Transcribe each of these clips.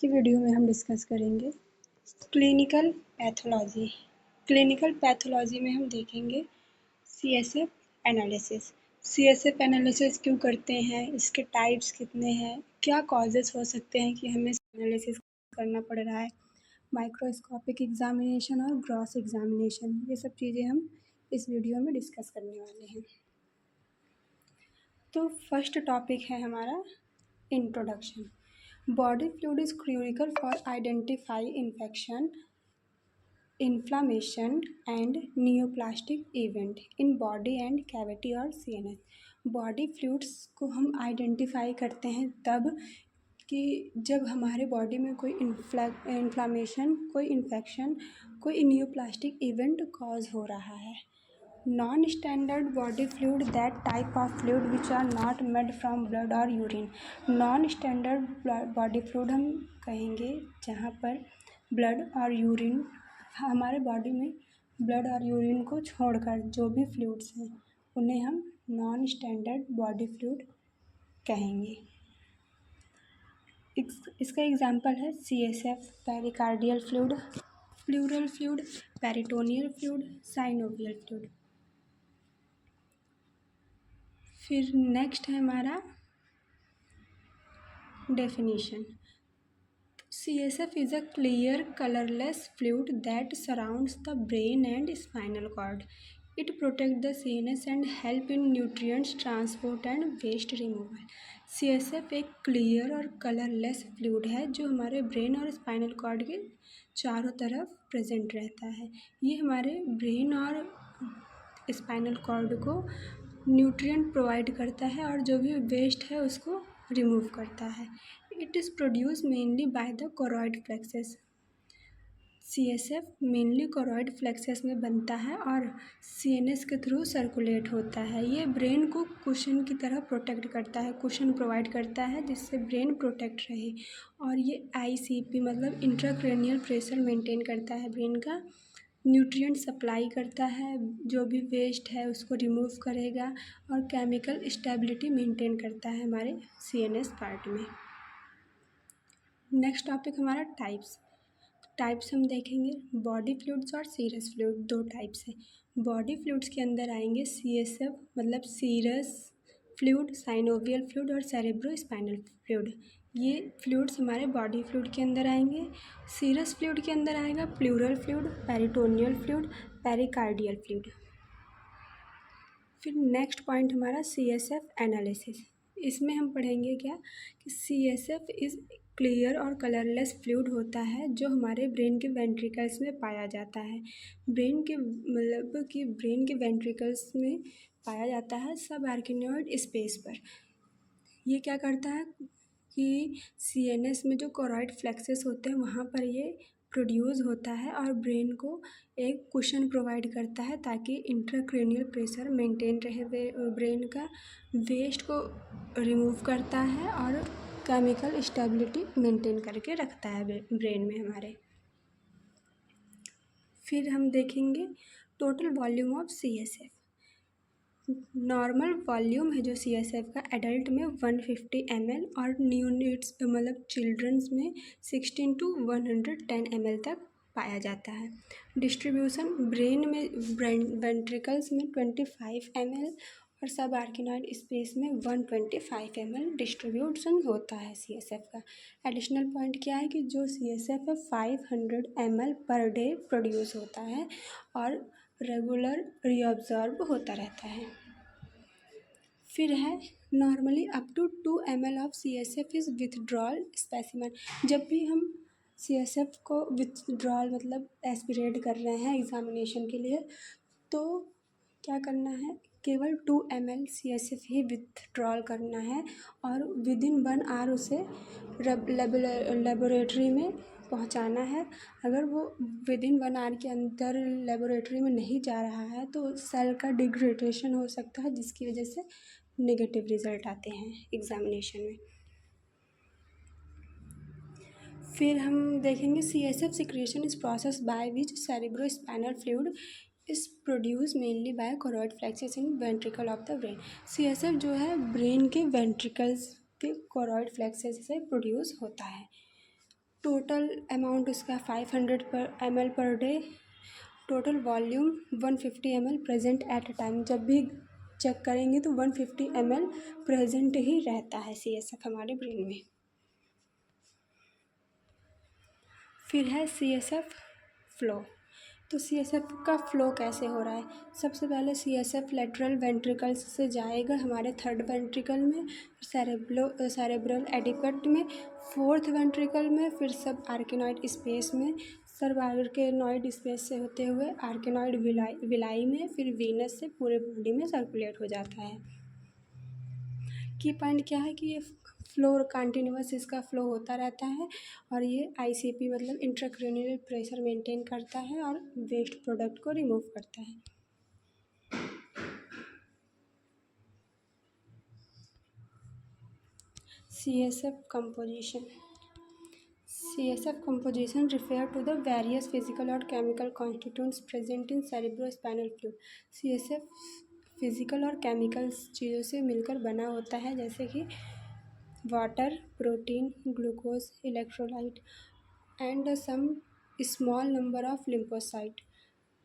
की वीडियो में हम डिस्कस करेंगे क्लिनिकल पैथोलॉजी। क्लिनिकल पैथोलॉजी में हम देखेंगे सीएसएफ एनालिसिस। सीएसएफ एनालिसिस क्यों करते हैं, इसके टाइप्स कितने हैं, क्या कॉजेस हो सकते हैं कि हमें एनालिसिस करना पड़ रहा है, माइक्रोस्कोपिक एग्जामिनेशन और ग्रॉस एग्जामिनेशन, ये सब चीज़ें हम इस वीडियो में डिस्कस करने वाले हैं। तो फर्स्ट टॉपिक है हमारा introduction. Body fluid is critical for identify infection, inflammation and neoplastic event in body and cavity और CNS। बॉडी फ्लूइड्स को हम आइडेंटिफाई करते हैं तब कि जब हमारे बॉडी में कोई इन्फ्लामेशन, कोई इन्फेक्शन, कोई न्यूप्लास्टिक इवेंट कॉज हो रहा है। Non-standard body fluid, that type of fluid which are not made from blood or urine। Non-standard body fluid हम कहेंगे जहाँ पर ब्लड और यूरिन, हमारे बॉडी में ब्लड और यूरिन को छोड़कर जो भी फ्लूइड्स हैं उन्हें हम नॉन स्टैंडर्ड बॉडी फ्लूइड कहेंगे। इसका एग्जांपल है CSF, pericardial fluid, pleural fluid, peritoneal fluid, synovial fluid. फिर नेक्स्ट है हमारा definition. CSF is a clear colorless fluid that surrounds the brain and spinal cord. It protects the CNS and help in nutrients transport and waste removal। CSF एक clear और colourless fluid है जो हमारे brain और spinal cord के चारों तरफ present रहता है। ये हमारे ब्रेन और स्पाइनल कॉर्ड को न्यूट्रिएंट प्रोवाइड करता है और जो भी वेस्ट है उसको रिमूव करता है। It is produce mainly by the choroid flexes. CSF mainly choroid flexes में बनता है और CNS के थ्रू सर्कुलेट होता है। ये ब्रेन को कुशन की तरह प्रोटेक्ट करता है, कुशन प्रोवाइड करता है जिससे ब्रेन प्रोटेक्ट रहे। और ये ICP मतलब इंट्राक्रैनियल प्रेशर मेंटेन करता है ब्रेन का, न्यूट्रिएंट सप्लाई करता है, जो भी वेस्ट है उसको रिमूव करेगा और केमिकल स्टेबिलिटी मेंटेन करता है हमारे CNS पार्ट में। नेक्स्ट टॉपिक हमारा टाइप्स हम देखेंगे। बॉडी फ्लूइड्स और सीरस फ्लूइड, दो टाइप्स है। बॉडी फ्लूइड्स के अंदर आएंगे CSF मतलब सीरस फ्लूइड, साइनोवियल फ्लूइड और सेरेब्रो स्पाइनल फ्लूइड। ये फ्लूइड्स हमारे बॉडी फ्लूइड के अंदर आएंगे। सीरस फ्लूइड के अंदर आएगा pleural fluid, peritoneal fluid, pericardial fluid. फिर नेक्स्ट पॉइंट हमारा CSF एनालिसिस। इसमें हम पढ़ेंगे क्या कि CSF इज़ क्लियर और कलरलेस फ्लूइड होता है जो हमारे ब्रेन के वेंट्रिकल्स में पाया जाता है। ब्रेन के वेंट्रिकल्स में पाया जाता है सब आर्किनोइड स्पेस पर। ये क्या करता है कि CNS में जो कोरॉइड फ्लेक्सेस होते हैं वहाँ पर ये प्रोड्यूस होता है और ब्रेन को एक कुशन प्रोवाइड करता है ताकि इंट्राक्रैनियल प्रेशर मेंटेन रहे। ब्रेन का वेस्ट को रिमूव करता है और केमिकल स्टेबिलिटी मेंटेन करके रखता है ब्रेन में हमारे। फिर हम देखेंगे total volume of CSF। Normal volume है जो CSF का एडल्ट में 150 ml और न्यूनेट्स मतलब चिल्ड्रंस में 16 to 110 ml तक पाया जाता है। डिस्ट्रीब्यूशन ब्रेन में वेंट्रिकल्स में 25 ml और सब आर्किनॉइड स्पेस में 125 ml डिस्ट्रीब्यूशन होता है CSF का। एडिशनल पॉइंट क्या है कि जो CSF है 500 ml पर डे प्रोड्यूस होता है और रेगुलर रीअब्जॉर्ब होता रहता है। फिर है normally up to 2 ml of CSF is withdrawal specimen. जब भी हम CSF को विथड्रॉल मतलब एस्पिरेट कर रहे हैं एग्जामिनेशन के लिए तो क्या करना है, केवल 2 ml CSF ही विथड्रॉल करना है और विदिन 1 आवर उसे लेबोरेटरी में पहुंचाना है। अगर वो विदिन 1 आवर के अंदर लेबोरेटरी में नहीं जा रहा है तो सेल का डिग्रेडेशन हो सकता है जिसकी वजह से नेगेटिव रिजल्ट आते हैं एग्जामिनेशन में। फिर हम देखेंगे CSF secretion is process by which cerebro spinal fluid is produce mainly by choroid flexes in ventricle of the brain. CSF जो है ब्रेन के वेंट्रिकल्स पे कोरॉइड फ्लेक्सेस से प्रोड्यूस होता है। टोटल अमाउंट उसका 500 ml per day, total volume 150 ml present at a time. जब भी चेक करेंगे तो 150 ml प्रेजेंट ही रहता है CSF हमारे ब्रेन में। फिर है CSF फ्लो। तो CSF का फ्लो कैसे हो रहा है? सबसे पहले CSF लेटरल वेंट्रिकल्स से जाएगा हमारे थर्ड वेंट्रिकल में, सेरेब्रल एडिक्ट में, फोर्थ वेंट्रिकल में, फिर सब आर्केनॉइड स्पेस में, सब आर्केनॉइड स्पेस से होते हुए आर्केनॉइड विलाई में, फिर वीनस से पूरे बॉडी में सर्कुलेट हो जाता है। की पॉइंट क्या है कि ये फ्लो कंटिन्यूअस इसका फ्लो होता रहता है और ये ICP मतलब इंट्राक्रैनियल प्रेशर मेंटेन करता है और वेस्ट प्रोडक्ट को रिमूव करता है। CSF composition refer to the various physical और chemical constituents present in cerebrospinal fluid। CSF physical और केमिकल चीज़ों से मिलकर बना होता है, जैसे कि water, protein, glucose, electrolyte and some small number of lymphocyte.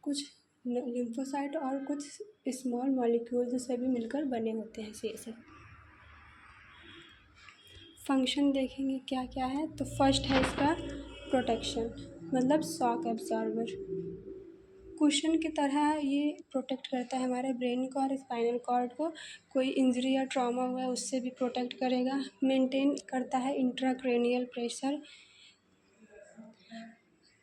कुछ लिम्फोसाइट और कुछ स्मॉल मॉलिक्यूल्स से भी मिलकर बने होते हैं CSF। फंक्शन देखेंगे क्या क्या है। तो फर्स्ट है इसका प्रोटेक्शन, मतलब शॉक एब्जॉर्बर। कुशन की तरह ये प्रोटेक्ट करता है हमारे ब्रेन को और स्पाइनल कॉर्ड को। कोई इंजरी या ट्रॉमा हुआ है उससे भी प्रोटेक्ट करेगा। मेंटेन करता है इंट्राक्रैनियल प्रेशर,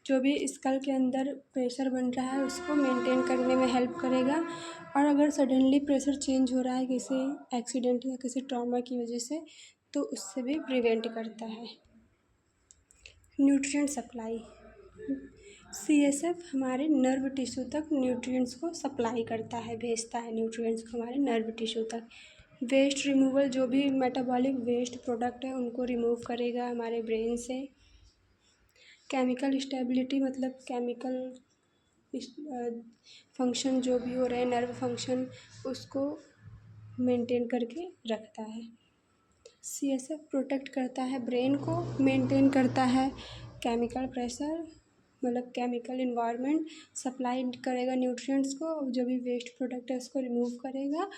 जो भी स्कल के अंदर प्रेशर बन रहा है उसको मेंटेन करने में हेल्प करेगा। और अगर सडनली प्रेशर चेंज हो रहा है किसी एक्सीडेंट या किसी ट्रॉमा की वजह से, तो उससे भी प्रिवेंट करता है। न्यूट्रिएंट सप्लाई, CSF हमारे नर्व टिश्यू तक न्यूट्रिएंट्स को सप्लाई करता है, भेजता है न्यूट्रिएंट्स को हमारे नर्व टिश्यू तक। वेस्ट रिमूवल, जो भी मेटाबॉलिक वेस्ट प्रोडक्ट है उनको रिमूव करेगा हमारे ब्रेन से। केमिकल स्टेबिलिटी, मतलब केमिकल फंक्शन जो भी हो रहे हैं, नर्व फंक्शन, उसको मेंटेन करके रखता है। CSF प्रोटेक्ट करता है ब्रेन को, मेंटेन करता है केमिकल प्रेशर, मतलब केमिकल इन्वायरमेंट, सप्लाई करेगा न्यूट्रिएंट्स को, जो भी वेस्ट प्रोडक्ट है उसको रिमूव करेगा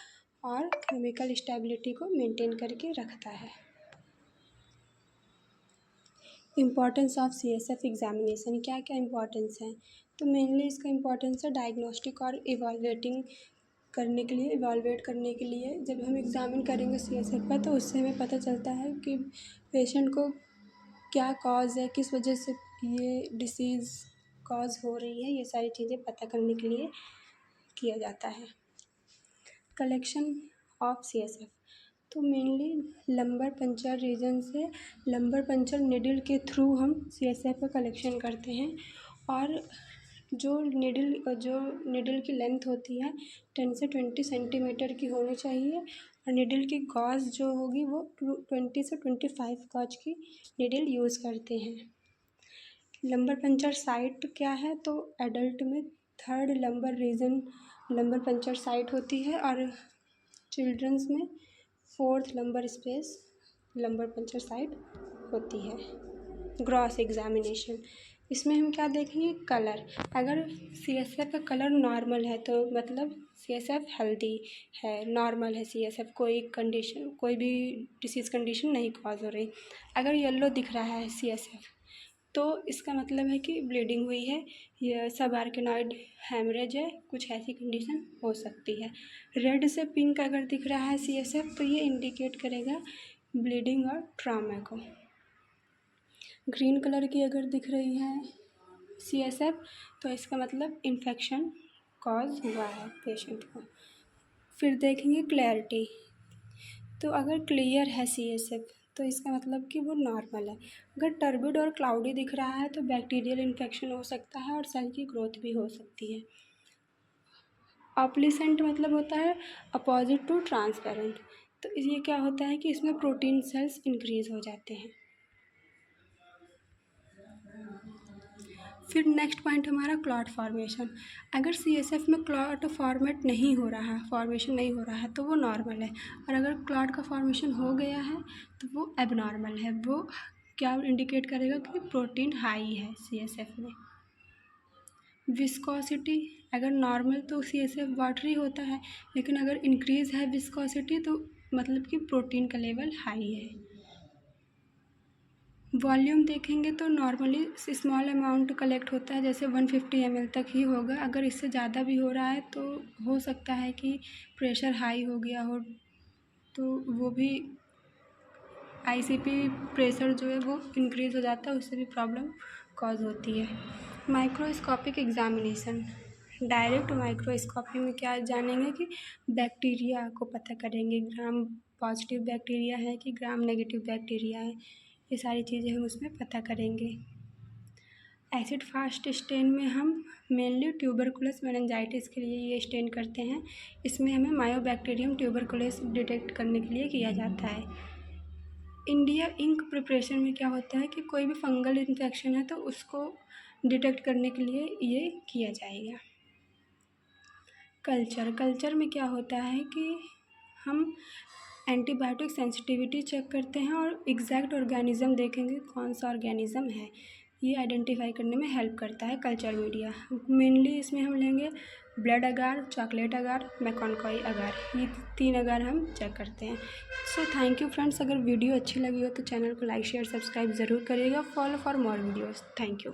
और केमिकल स्टेबिलिटी को मेंटेन करके रखता है। इम्पॉर्टेंस ऑफ CSF एग्जामिनेशन, क्या क्या इम्पॉर्टेंस है? तो मेनली इसका इम्पॉर्टेंस है डायग्नोस्टिक और इवैल्यूएट करने के लिए। जब हम एग्ज़ामिन करेंगे CSF का, तो उससे हमें पता चलता है कि पेशेंट को क्या कॉज है, किस वजह से ये डिसीज़ कॉज हो रही है, ये सारी चीज़ें पता करने के लिए किया जाता है। कलेक्शन ऑफ CSF, तो मेनली लंबर पंचर रीजन से लंबर पंचर निडल के थ्रू हम CSF का कलेक्शन करते हैं। और जो निडल की लेंथ होती है 10 से 20 सेंटीमीटर की होनी चाहिए और निडल की गॉज जो होगी वो 20 से 25 गॉज की निडल यूज़ करते हैं। लंबर पंचर साइट क्या है? तो एडल्ट में third lumbar region lumbar puncture site होती है और चिल्ड्रंस में fourth lumbar space lumbar puncture site होती है। ग्रॉस एग्जामिनेशन, इसमें हम क्या देखेंगे? कलर। अगर CSF का कलर नॉर्मल है तो मतलब CSF हेल्दी है, नॉर्मल है CSF, कोई भी डिसीज़ कंडीशन नहीं कॉज हो रही। अगर येलो दिख रहा है CSF, तो इसका मतलब है कि ब्लीडिंग हुई है, यह सब आर्केनॉइड हैमरेज है, कुछ ऐसी कंडीशन हो सकती है। रेड से पिंक अगर दिख रहा है CSF, तो ये इंडिकेट करेगा ब्लीडिंग और ट्रॉमा को। ग्रीन कलर की अगर दिख रही है CSF, तो इसका मतलब इन्फेक्शन कॉज हुआ है पेशेंट को। फिर देखेंगे क्लैरिटी, तो अगर क्लियर है CSF, तो इसका मतलब कि वो नॉर्मल है। अगर टर्बिड और क्लाउडी दिख रहा है तो बैक्टीरियल इन्फेक्शन हो सकता है और सेल की ग्रोथ भी हो सकती है। ऑप्लिसेंट मतलब होता है अपोजिट टू ट्रांसपेरेंट, तो ये क्या होता है कि इसमें प्रोटीन सेल्स इंक्रीज हो जाते हैं। फिर नेक्स्ट पॉइंट हमारा क्लॉट फॉर्मेशन। अगर CSF में क्लॉट फॉर्मेशन नहीं हो रहा है तो वो नॉर्मल है, और अगर क्लॉट का फॉर्मेशन हो गया है तो वो एबनॉर्मल है। वो क्या इंडिकेट करेगा कि प्रोटीन हाई है CSF में। विस्कोसिटी, अगर नॉर्मल तो CSF वाटरी होता है, लेकिन अगर इंक्रीज़ है विस्कोसिटी तो मतलब कि प्रोटीन का लेवल हाई है। वॉल्यूम देखेंगे तो नॉर्मली स्मॉल अमाउंट कलेक्ट होता है, जैसे 150 ml तक ही होगा। अगर इससे ज़्यादा भी हो रहा है तो हो सकता है कि प्रेशर हाई हो गया हो, तो वो भी ICP प्रेशर जो है वो इंक्रीज़ हो जाता है, उससे भी प्रॉब्लम कॉज होती है। माइक्रोस्कोपिक एग्जामिनेशन, डायरेक्ट माइक्रोस्कोपी में क्या जानेंगे कि बैक्टीरिया को पता करेंगे, ग्राम पॉजिटिव बैक्टीरिया है कि ग्राम नेगेटिव बैक्टीरिया है, ये सारी चीज़ें हम उसमें पता करेंगे। एसिड फास्ट स्टेन में हम मेनली ट्यूबरकुलस मेनिंजाइटिस के लिए ये स्टेन करते हैं। इसमें हमें मायोबैक्टीरियम ट्यूबरकुलस डिटेक्ट करने के लिए किया जाता है। इंडिया इंक प्रिपरेशन में क्या होता है कि कोई भी फंगल इन्फेक्शन है तो उसको डिटेक्ट करने के लिए ये किया जाएगा। कल्चर में क्या होता है कि हम एंटीबायोटिक सेंसिटिविटी चेक करते हैं और एग्जैक्ट ऑर्गेनिज़म देखेंगे कौन सा ऑर्गेनिज़म है, ये आइडेंटिफाई करने में हेल्प करता है कल्चर मीडिया। मेनली इसमें हम लेंगे ब्लड अगार, चॉकलेट अगार, मैकॉनकॉई अगार, ये 3 अगार हम चेक करते हैं। सो थैंक यू फ्रेंड्स, अगर वीडियो अच्छी लगी हो तो चैनल को लाइक शेयर सब्सक्राइब ज़रूर करिएगा। Follow for more videos. Thank you.